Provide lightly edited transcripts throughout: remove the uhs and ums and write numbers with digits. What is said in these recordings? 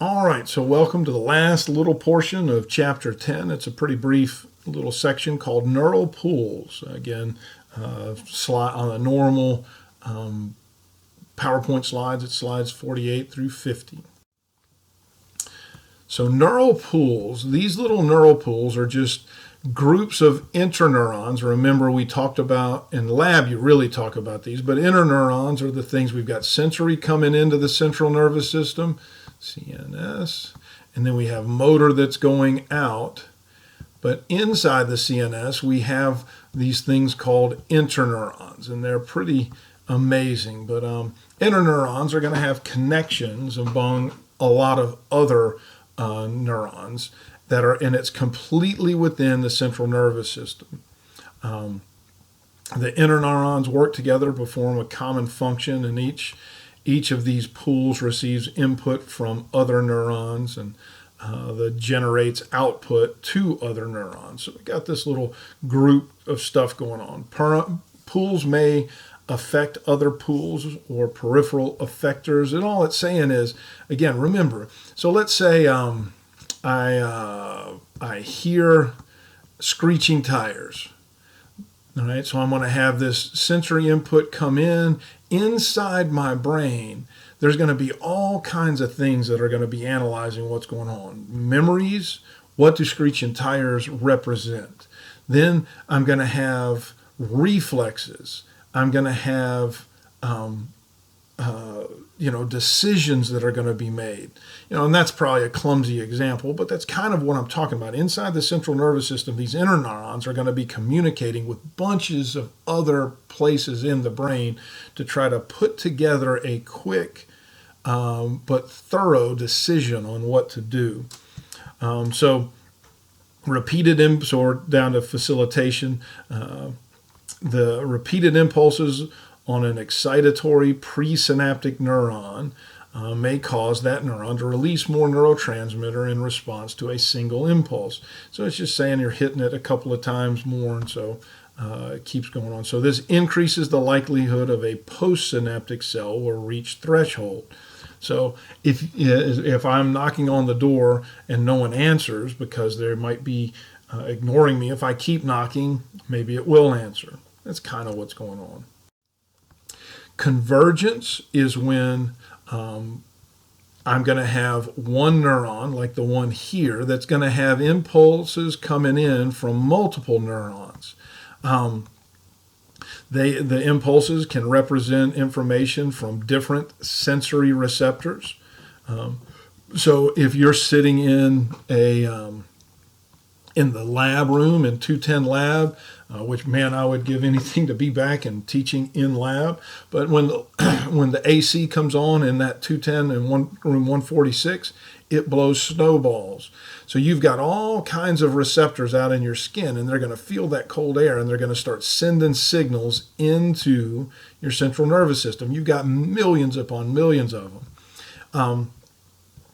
All right, so welcome to the last little portion of Chapter 10. It's a pretty brief little section called Neural Pools. Again, slide on the normal PowerPoint slides, it's slides 48 through 50. So neural pools, these little neural pools are just groups of interneurons. Remember, we talked about in the lab, you really talk about these, but interneurons are the things we've got sensory coming into the central nervous system, CNS, and then we have motor that's going out. But inside the CNS, we have these things called interneurons, and they're pretty amazing. But interneurons are going to have connections among a lot of other neurons that are, and it's completely within the central nervous system. The interneurons work together to perform a common function, and each of these pools receives input from other neurons and that generates output to other neurons. So we got this little group of stuff going on. Pools may affect other pools or peripheral effectors, and all it's saying is, again, remember, so let's say I hear screeching tires. All right, so I'm going to have this sensory input come in. Inside my brain, there's going to be all kinds of things that are going to be analyzing what's going on. Memories, what do screeching tires represent? Then I'm going to have reflexes. I'm going to have decisions that are going to be made. And that's probably a clumsy example, but that's kind of what I'm talking about. Inside the central nervous system, these interneurons are going to be communicating with bunches of other places in the brain to try to put together a quick but thorough decision on what to do. So repeated impulses, or down to facilitation, the repeated impulses on an excitatory presynaptic neuron may cause that neuron to release more neurotransmitter in response to a single impulse. So it's just saying you're hitting it a couple of times more, and so it keeps going on. So this increases the likelihood of a postsynaptic cell will reach threshold. So if I'm knocking on the door and no one answers because they might be ignoring me, if I keep knocking, maybe it will answer. That's kind of what's going on. Convergence is when I'm going to have one neuron, like the one here, that's going to have impulses coming in from multiple neurons. The impulses can represent information from different sensory receptors. So if you're sitting in the lab room in 210 lab, which, man, I would give anything to be back and teaching in lab. But when the AC comes on in that 210 and room 146, it blows snowballs. So you've got all kinds of receptors out in your skin, and they're going to feel that cold air, and they're going to start sending signals into your central nervous system. You've got millions upon millions of them.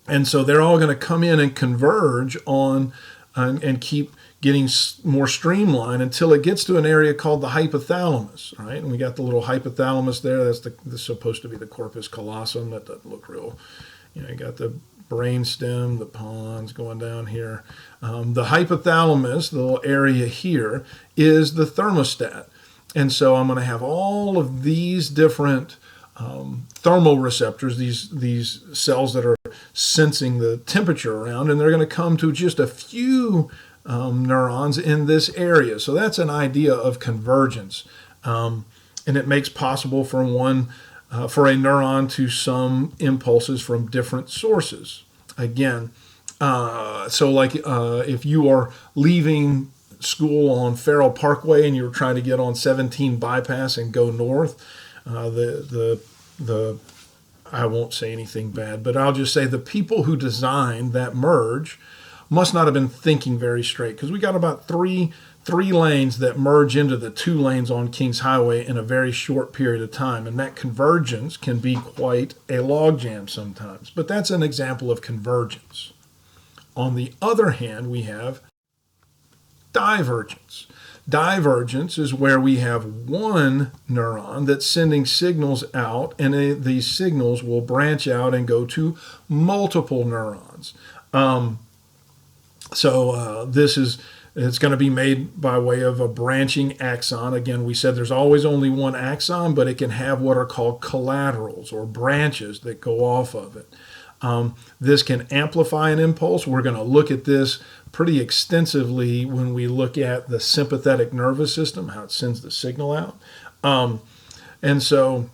And so they're all going to come in and converge on and keep getting more streamlined until it gets to an area called the hypothalamus, right? And we got the little hypothalamus there. That's supposed to be the corpus callosum. That doesn't look real. You got the brainstem, the pons going down here. The hypothalamus, the little area here, is the thermostat. And so I'm going to have all of these different thermoreceptors, these cells that are sensing the temperature around, and they're going to come to just a few neurons in this area. So that's an idea of convergence, and it makes possible for a neuron to some impulses from different sources. Again, so like if you are leaving school on Farrell Parkway and you're trying to get on 17 bypass and go north, I won't say anything bad, but I'll just say the people who designed that merge must not have been thinking very straight, because we got about three lanes that merge into the 2 lanes on Kings Highway in a very short period of time, and that convergence can be quite a logjam sometimes. But that's an example of convergence. On the other hand, we have divergence. Divergence is where we have one neuron that's sending signals out, and these signals will branch out and go to multiple neurons. It's going to be made by way of a branching axon. Again, we said there's always only one axon, but it can have what are called collaterals or branches that go off of it. This can amplify an impulse. We're going to look at this pretty extensively when we look at the sympathetic nervous system, how it sends the signal out. And so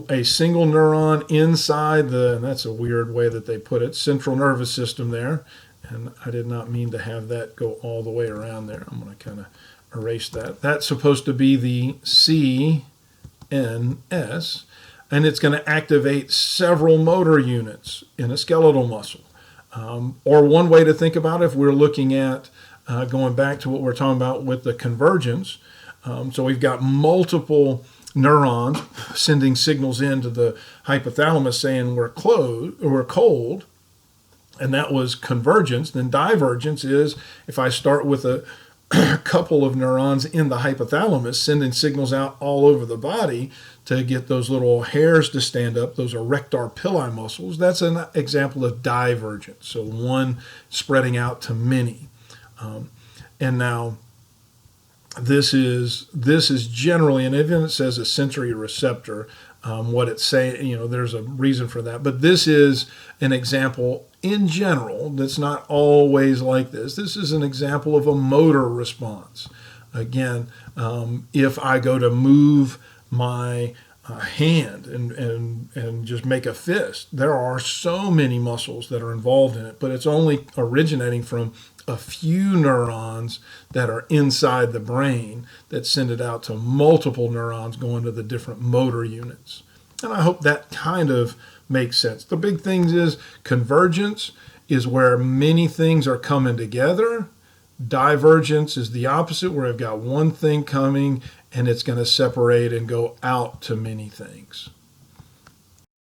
a single neuron inside and that's a weird way that they put it, central nervous system there. And I did not mean to have that go all the way around there. I'm going to kind of erase that. That's supposed to be the CNS, and it's going to activate several motor units in a skeletal muscle. Or one way to think about it, if we're looking at going back to what we're talking about with the convergence, so we've got multiple neurons sending signals into the hypothalamus saying we're cold, and that was convergence. Then divergence is if I start with a couple of neurons in the hypothalamus sending signals out all over the body to get those little hairs to stand up, those erector pili muscles. That's an example of divergence. So one spreading out to many. And now this is generally, and even it says a sensory receptor, what it's saying, there's a reason for that. But this is an example in general that's not always like this. This is an example of a motor response. Again, if I go to move my hand and just make a fist, there are so many muscles that are involved in it, but it's only originating from a few neurons that are inside the brain that send it out to multiple neurons going to the different motor units. And I hope that kind of makes sense. The big thing is convergence is where many things are coming together. Divergence is the opposite, where I've got one thing coming and it's going to separate and go out to many things.